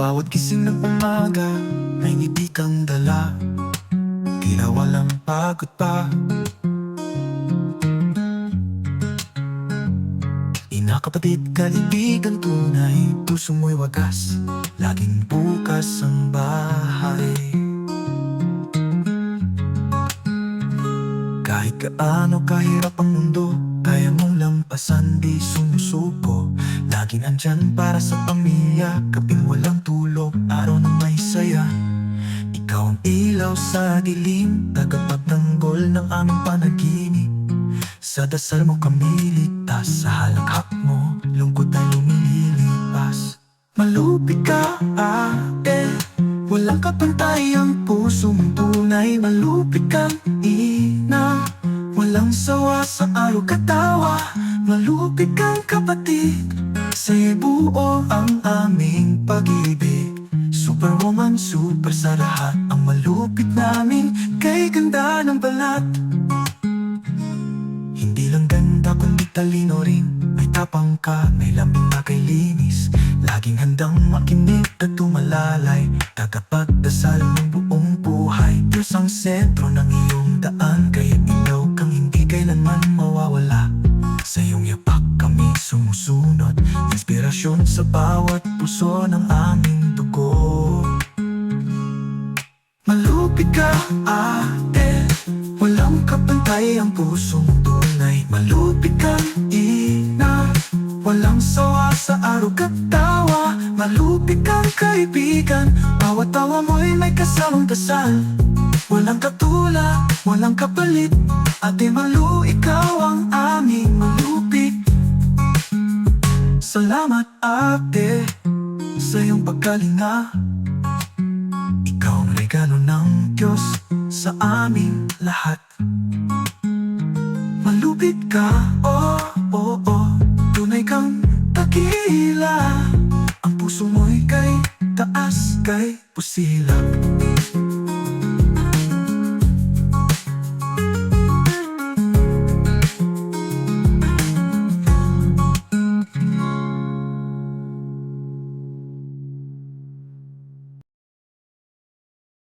bawat gising ng umaga, may ngiti kang dala. Tila walang pagod pa. Ina, kapatid, kaibigan tunay, puso mo'y wagas, laging bukas ang bahay. Kahit gaano kahirap ang mundo, kaya mong lampasan, di sumusuko. Laging andyan para sa pamilya, gabing walang tulog, araw na may saya. Ikaw ang ilaw sa dilim, tagapagtanggol ng aming panaginip. Sa dasal mo kami ligtas, sa halakhak mo, lungkot ay lumilipas. Malupit ka, ate, walang kapantay ang pusong tunay. Malupit kang ina, walang sawa sa araw katawa. Malupit kang kapatid, sa'yo'y buo ang aming pag-ibig. Superwoman, super sa lahat, ang malupit namin kay ganda ng balat. Hindi lang ganda kundi talino rin, may tapang ka, may lambing na kay linis. Laging handang makinig at tumalalay, tagapagdasal ng buong buhay. Diyos ang sentro ng iyong daan, kaya ikaw kang hindi kailanman mawawala. Sa iyong yapak kami sumusunod, inspirasyon sa bawat puso ng aming dugo. Malupit ka, ate, walang kapantay ang pusong tunay. Malupit kang ina, walang sawa sa araw katawa. Malupit kang kaibigan, bawat tawa mo'y may kasamang dasal. Walang katulad, walang kapalit, Ate Malu, ikaw ang aming malupit. Salamat, ate, sa iyong pagkalinga. Ikaw ang regalo ng Diyos sa aming lahat. Malupit ka, oh, tunay kang takila. Ang puso mo'y kay taas, kay pusilap.